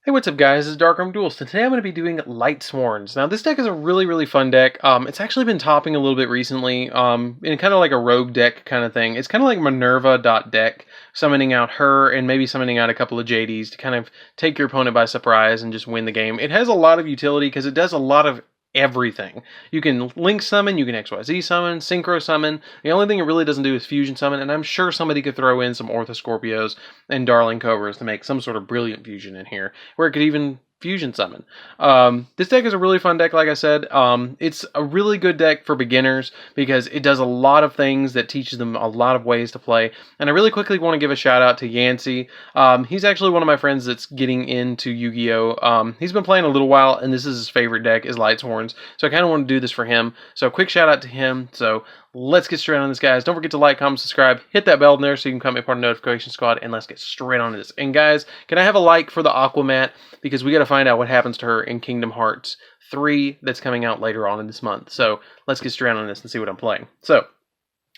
Hey, what's up guys, this is DarkArmedDuelist, and today I'm going to be doing Lightsworns. Now this deck is a really fun deck. It's actually been topping a little bit recently, in kind of like a rogue deck kind of thing. It's kind of like Minerva.deck, summoning out her and maybe summoning out a couple of JDs to kind of take your opponent by surprise and just win the game. It has a lot of utility because it does a lot of everything. You can link summon, you can XYZ summon, synchro summon. The only thing it really doesn't do is fusion summon, and I'm sure somebody could throw in some Orthoscorpios and Darling Cobras to make some sort of brilliant fusion in here, where it could even fusion summon. This deck is a really fun deck, like I said. It's a really good deck for beginners because it does a lot of things that teaches them a lot of ways to play. And I really quickly want to give a shout out to Yancey. He's actually one of my friends that's getting into Yu-Gi-Oh! He's been playing a little while, and this is his favorite deck, is Lightsworns. So I kind of want to do this for him. So a quick shout out to him. So let's get straight on this, guys. Don't forget to like, comment, subscribe, hit that bell in there so you can become a part of the notification squad, and let's get straight on this. And guys, can I have a like for the Aquamat? Because we got to find out what happens to her in Kingdom Hearts 3 that's coming out later on in this month. So let's get straight on this and see what I'm playing. So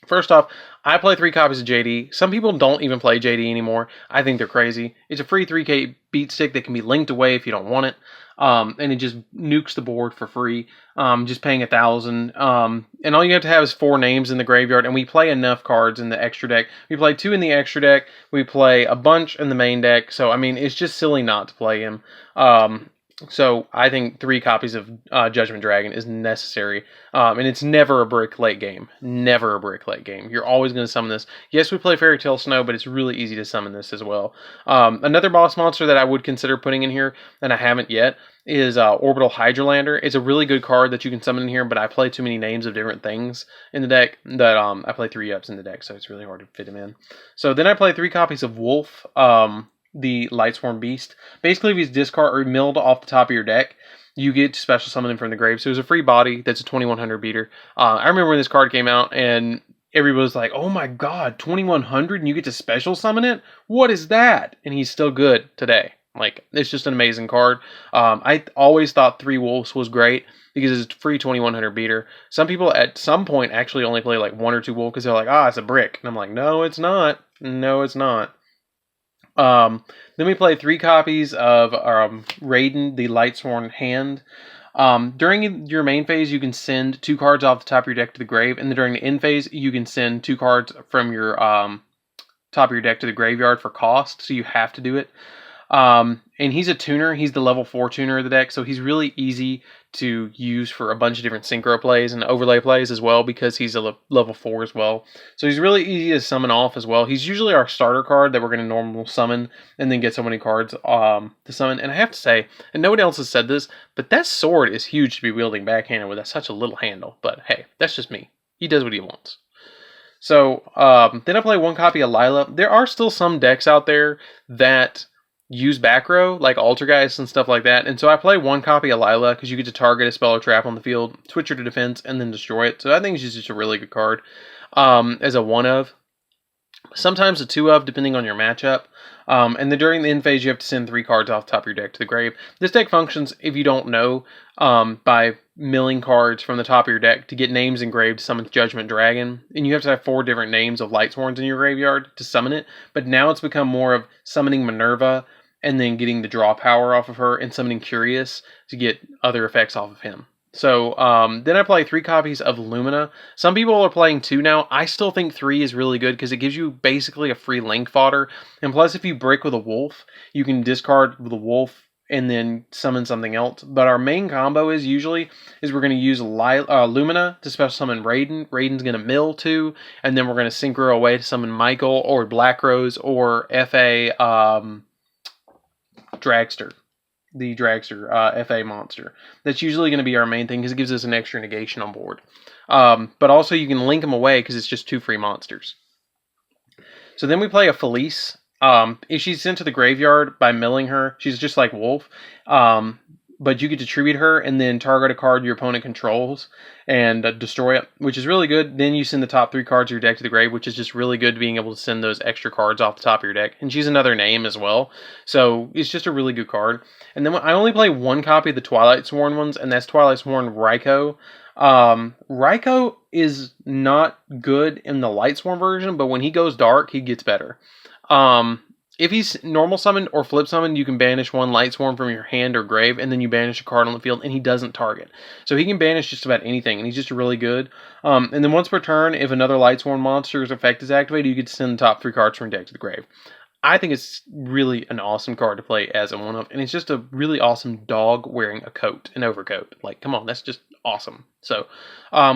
first off, I play 3 copies of JD. Some people don't even play JD anymore. I think they're crazy. It's a free 3K beat stick that can be linked away if you don't want it. And it just nukes the board for free, just paying 1,000. And all you have to have is 4 names in the graveyard, and we play enough cards in the extra deck. We play 2 in the extra deck. We play a bunch in the main deck. So, I mean, it's just silly not to play him. So I think 3 copies of Judgment Dragon is necessary. And it's never a brick late game. Never a brick late game. You're always going to summon this. Yes, we play Fairy Tale Snow, but it's really easy to summon this as well. Another boss monster that I would consider putting in here, and I haven't yet, is Orbital Hydralander. It's a really good card that you can summon in here, but I play too many names of different things in the deck that I play 3-ups in the deck, so it's really hard to fit them in. So then I play 3 copies of Wolf, the Lightsworn Beast. Basically, if he's discard or milled off the top of your deck, you get to special summon him from the grave. So it's a free body that's a 2100 beater. I remember when this card came out and everybody was like, oh my god, 2100 and you get to special summon it? What is that? And he's still good today. Like, it's just an amazing card. I always thought 3 Wolves was great because it's a free 2100 beater. Some people at some point actually only play like 1 or 2 Wolves because they're like, it's a brick. And I'm like, no, it's not. No, it's not. Then we play 3 copies of Raiden, the Lightsworn Hand. During your main phase, you can send 2 cards off the top of your deck to the grave, and then during the end phase, you can send 2 cards from your top of your deck to the graveyard for cost, so you have to do it. And he's a tuner. He's the level 4 tuner of the deck, so he's really easy to use for a bunch of different synchro plays and overlay plays as well, because he's a level 4 as well. So he's really easy to summon off as well. He's usually our starter card that we're going to normal summon and then get so many cards to summon. And I have to say, and nobody else has said this, but that sword is huge to be wielding backhanded with such a little handle. But hey, that's just me. He does what he wants. So then I play 1 copy of Lila. There are still some decks out there that use back row, like Altergeist and stuff like that. And so I play 1 copy of Lila because you get to target a spell or trap on the field, switch her to defense, and then destroy it. So I think it's just a really good card as a 1 of. Sometimes a 2 of, depending on your matchup. And then during the end phase, you have to send 3 cards off the top of your deck to the grave. This deck functions, if you don't know, by milling cards from the top of your deck to get names engraved to summon Judgment Dragon. And you have to have 4 different names of Lightsworns in your graveyard to summon it. But now it's become more of summoning Minerva and then getting the draw power off of her and summoning Curious to get other effects off of him. So then I play 3 copies of Lumina. Some people are playing 2 now. I still think 3 is really good because it gives you basically a free link fodder. And plus, if you break with a wolf, you can discard the wolf and then summon something else. But our main combo is we're going to use Lumina to special summon Raiden. Raiden's going to mill 2, and then we're going to synchro away to summon Michael or Black Rose or FA Dragster. The Dragster FA monster. That's usually going to be our main thing because it gives us an extra negation on board. But also you can link them away because it's just 2 free monsters. So then we play a Felice. If she's sent to the graveyard by milling her, she's just like Wolf. But you get to tribute her and then target a card your opponent controls and destroy it, which is really good. Then you send the top 3 cards of your deck to the grave, which is just really good, being able to send those extra cards off the top of your deck. And she's another name as well, so it's just a really good card. And then I only play 1 copy of the Lightsworn ones, and that's Lightsworn Raikou. Raikou is not good in the Lightsworn version, but when he goes dark, he gets better. If he's normal summoned or flip summoned, you can banish one Lightsworn from your hand or grave, and then you banish a card on the field, and he doesn't target. So he can banish just about anything, and he's just really good. And then once per turn, if another Lightsworn monster's effect is activated, you get to send the top 3 cards from your deck to the grave. I think it's really an awesome card to play as a one-of, and it's just a really awesome dog wearing a coat, an overcoat. Like, come on, that's just awesome. So,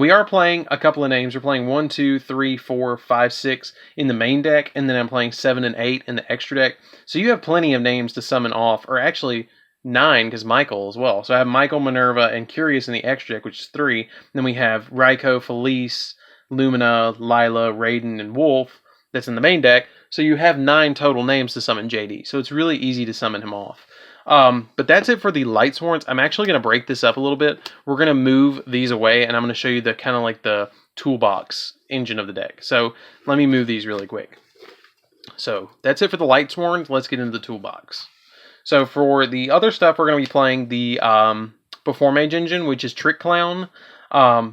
we are playing a couple of names. We're playing 1, 2, 3, 4, 5, 6 in the main deck, and then I'm playing 7 and 8 in the extra deck. So you have plenty of names to summon off, or actually 9, because Michael as well. So I have Michael, Minerva, and Curious in the extra deck, which is 3. And then we have Raikou, Felice, Lumina, Lila, Raiden, and Wolf. That's in the main deck. So you have 9 total names to summon JD. So it's really easy to summon him off. But that's it for the Lightsworns. I'm actually going to break this up a little bit. We're going to move these away, and I'm going to show you the kind of like the toolbox engine of the deck. So let me move these really quick. So that's it for the Lightsworns. Let's get into the toolbox. So for the other stuff, we're going to be playing the Before Mage engine, which is Trick Clown.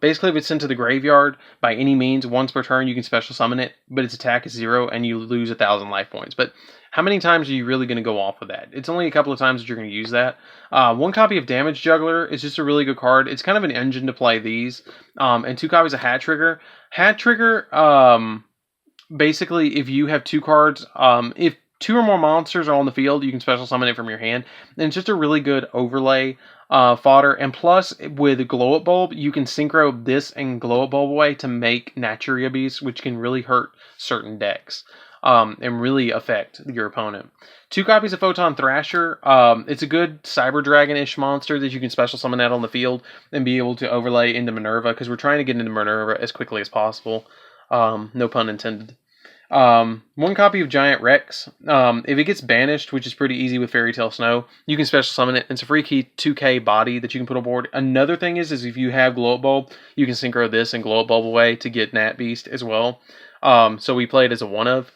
Basically, if it's sent to the graveyard by any means, once per turn, you can special summon it, but its attack is 0 and you lose 1,000 life points. But how many times are you really going to go off with that? It's only a couple of times that you're going to use that. 1 copy of Damage Juggler is just a really good card. It's kind of an engine to play these. And 2 copies of Hat Trigger. Hat Trigger, basically, if you have 2 cards, if 2 or more monsters are on the field, you can special summon it from your hand. And it's just a really good overlay fodder. And plus, with Glow Up Bulb, you can synchro this and Glow Up Bulb away to make Naturia Beast, which can really hurt certain decks and really affect your opponent. 2 copies of Photon Thrasher. It's a good Cyber Dragon-ish monster that you can special summon out on the field and be able to overlay into Minerva, because we're trying to get into Minerva as quickly as possible. No pun intended. 1 copy of Giant Rex. If it gets banished, which is pretty easy with Fairy Tale Snow, you can special summon it. It's a free key 2k body that you can put on board. Another thing is if you have Glow Up Bulb, you can synchro this and Glow Up Bulb away to get Nat Beast as well. So we play it as a one-of.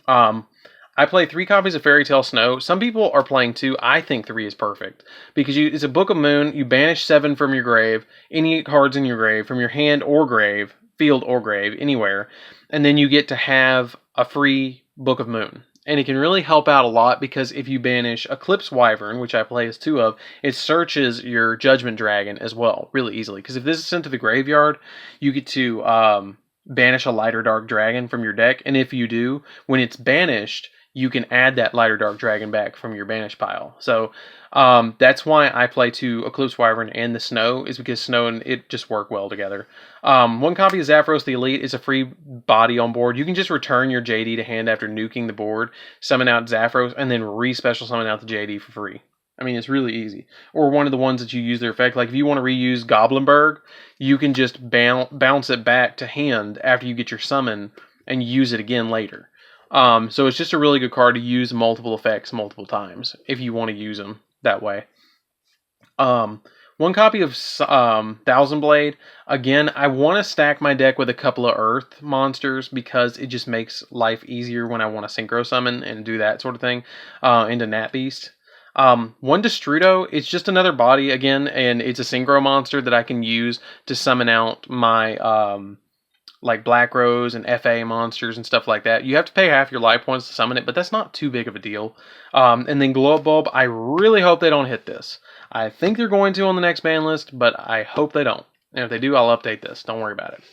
I play 3 copies of Fairy Tale Snow. Some people are playing 2. I think 3 is perfect, because it's a Book of Moon. You banish 7 from your grave, any cards in your grave, from your hand or grave, field or grave, anywhere. And then you get to have a free Book of Moon. And it can really help out a lot, because if you banish Eclipse Wyvern, which I play as 2 of, it searches your Judgment Dragon as well, really easily. Because if this is sent to the graveyard, you get to banish a Lighter Dark Dragon from your deck. And if you do, when it's banished, you can add that Lighter Dark Dragon back from your banish pile. So that's why I play 2 Eclipse Wyvern and the Snow, is because Snow and it just work well together. 1 copy of Zapdos the Elite is a free body on board. You can just return your JD to hand after nuking the board, summon out Zapdos, and then re-special summon out the JD for free. I mean, it's really easy. Or one of the ones that you use their effect. Like if you want to reuse Goblinberg, you can just bounce it back to hand after you get your summon and use it again later. So it's just a really good card to use multiple effects multiple times if you want to use them that way. 1 copy of Thousand Blade. Again, I want to stack my deck with a couple of Earth monsters, because it just makes life easier when I want to synchro summon and do that sort of thing into Nat Beast. 1 Destrudo, it's just another body again, and it's a synchro monster that I can use to summon out my like Black Rose and FA monsters and stuff like that. You have to pay half your life points to summon it, but that's not too big of a deal. And then Glow Up Bulb, I really hope they don't hit this. I think they're going to on the next ban list, but I hope they don't. And if they do, I'll update this. Don't worry about it.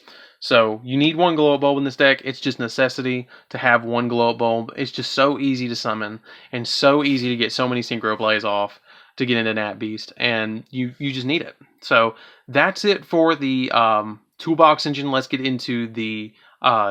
So you need 1 Glow Up Bulb in this deck. It's just necessity to have 1 Glow Up Bulb. It's just so easy to summon and so easy to get so many synchro plays off to get into Nat Beast, and you just need it. So that's it for the toolbox engine. Let's get into the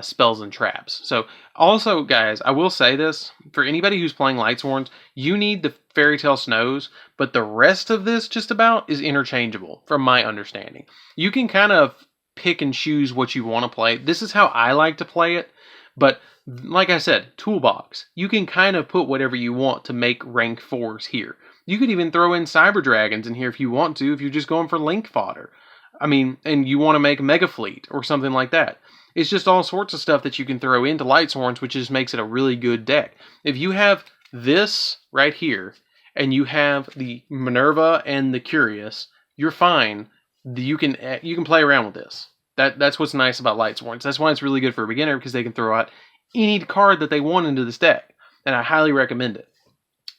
spells and traps. So also, guys, I will say this, for anybody who's playing Lightsworns, you need the Fairy Tale Snows, but the rest of this just about is interchangeable from my understanding. You can kind of pick and choose what you want to play. This is how I like to play it, but like I said, toolbox. You can kind of put whatever you want to make rank 4s here. You could even throw in Cyber Dragons in here if you want to, if you're just going for Link fodder. I mean, and you want to make Mega Fleet or something like that. It's just all sorts of stuff that you can throw into Lightsworns, which just makes it a really good deck. If you have this right here, and you have the Minerva and the Curious, you're fine. You can play around with this. That's what's nice about Lightsworns. That's why it's really good for a beginner, because they can throw out any card that they want into this deck. and I highly recommend it.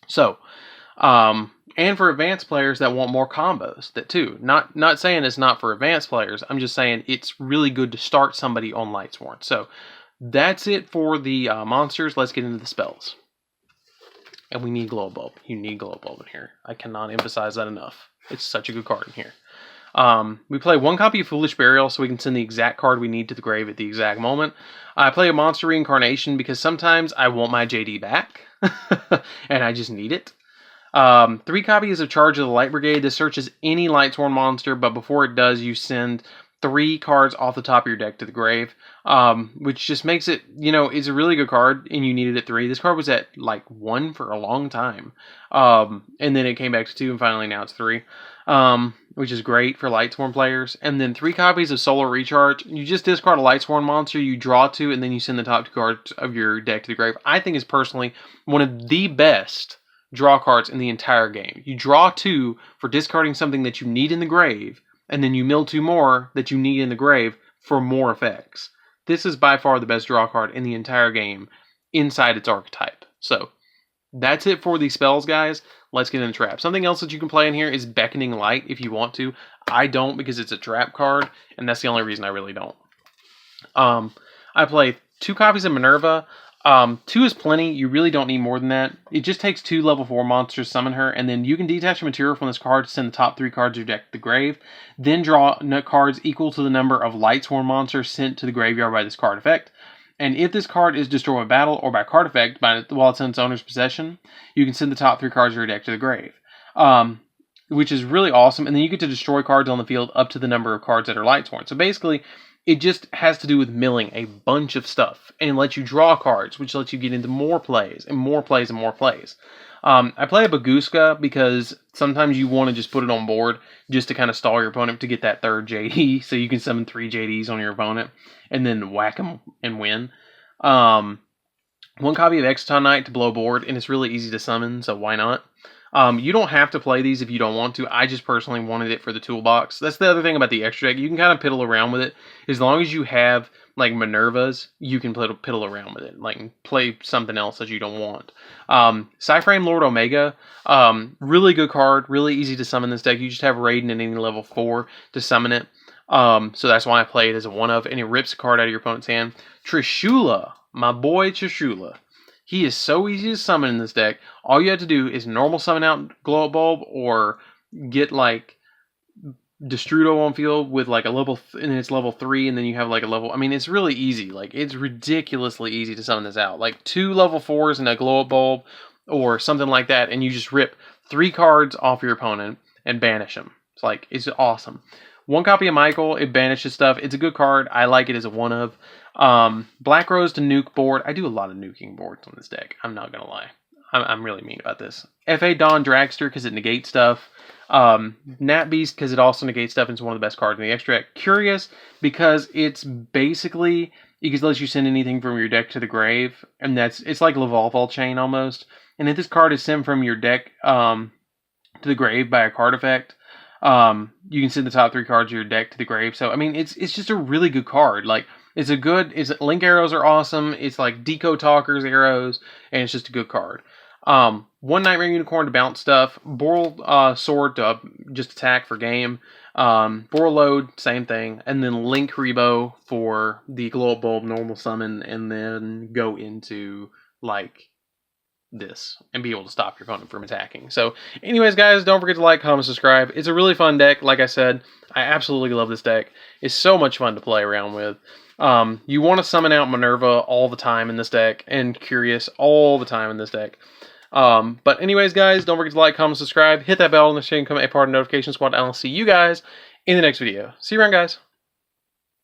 So, and for advanced players that want more combos, that too. Not saying it's not for advanced players. I'm just saying it's really good to start somebody on Lightsworn. So that's it for the monsters. Let's get into the spells. And we need Glow Bulb. You need Glow Bulb in here. I cannot emphasize that enough. It's such a good card in here. We play one copy of Foolish Burial so we can send the exact card we need to the grave at the exact moment. I play a Monster Reincarnation because sometimes I want my JD back. And I just need it. 3 copies of Charge of the Light Brigade. This searches any Lightsworn monster, but before it does, you send 3 cards off the top of your deck to the grave, which just makes it, it's a really good card, and you needed at 3. This card was at, 1 for a long time, and then it came back to 2, and finally now it's 3, which is great for Lightsworn players. And then 3 copies of Solar Recharge. You just discard a Lightsworn monster, you draw 2, and then you send the top 2 cards of your deck to the grave. I think is personally one of the best draw cards in the entire game. You draw 2 for discarding something that you need in the grave, and then you mill 2 more that you need in the grave for more effects. This is by far the best draw card in the entire game inside its archetype. So that's it for these spells, guys. Let's get into trap. Something else that you can play in here is Beckoning Light if you want to. I don't because it's a trap card, and that's the only reason I really don't. I play 2 copies of Minerva. 2 is plenty. You really don't need more than that. It just takes 2 level 4 monsters to summon her, and then you can detach a material from this card to send the top 3 cards of your deck to the grave. Then draw cards equal to the number of Lightsworn monsters sent to the graveyard by this card effect. And if this card is destroyed by battle or by card effect while it's in its owner's possession, you can send the top 3 cards of your deck to the grave. Which is really awesome. And then you get to destroy cards on the field up to the number of cards that are Lightsworn. So basically, it just has to do with milling a bunch of stuff and lets you draw cards, which lets you get into more plays and more plays and more plays. I play a Baguska because sometimes you want to just put it on board just to kind of stall your opponent to get that 3rd JD, so you can summon 3 JDs on your opponent and then whack them and win. 1 copy of Exciton Knight to blow board, and it's really easy to summon, so why not? You don't have to play these if you don't want to. I just personally wanted it for the toolbox. That's the other thing about the extra deck. You can kind of piddle around with it. As long as you have, Minervas, you can piddle around with it. Play something else that you don't want. Cyframe Lord Omega, really good card. Really easy to summon this deck. You just have Raiden and any level 4 to summon it. So that's why I play it as a 1-of. And it rips a card out of your opponent's hand. Trishula, my boy Trishula. He is so easy to summon in this deck. All you have to do is normal summon out Glow Bulb or get Destrudo on field with a level, and it's level 3, and then you have a level. I mean, it's really easy. It's ridiculously easy to summon this out. 2 level 4s and a Glow Bulb or something like that, and you just rip 3 cards off your opponent and banish them. It's awesome. 1 copy of Michael, it banishes stuff. It's a good card. I like it as a 1-of. Black Rose to nuke board. I do a lot of nuking boards on this deck. I'm not gonna lie. I'm really mean about this. F.A. Dawn Dragster because it negates stuff. Nat Beast because it also negates stuff and it's one of the best cards in the extra deck. Curious because it's basically it can let you send anything from your deck to the grave, and it's like Lavalval Chain almost. And if this card is sent from your deck to the grave by a card effect, you can send the top 3 cards of your deck to the grave. So I mean, it's just a really good card. Link arrows are awesome. It's like Deco Talker's arrows, and it's just a good card. 1 Nightmare Unicorn to bounce stuff. Boral Sword to just attack for game. Boral Load, same thing. And then Link Rebo for the Glow Bulb normal summon, and then go into this and be able to stop your opponent from attacking. So anyways, guys, don't forget to like, comment, subscribe. It's a really fun deck. Like I said, I absolutely love this deck. It's so much fun to play around with. You want to summon out Minerva all the time in this deck, and Curious all the time in this deck. But anyways, guys, don't forget to like, comment, subscribe, hit that bell on the screen, become a part of the notification squad, and I'll see you guys in the next video. See you around, guys.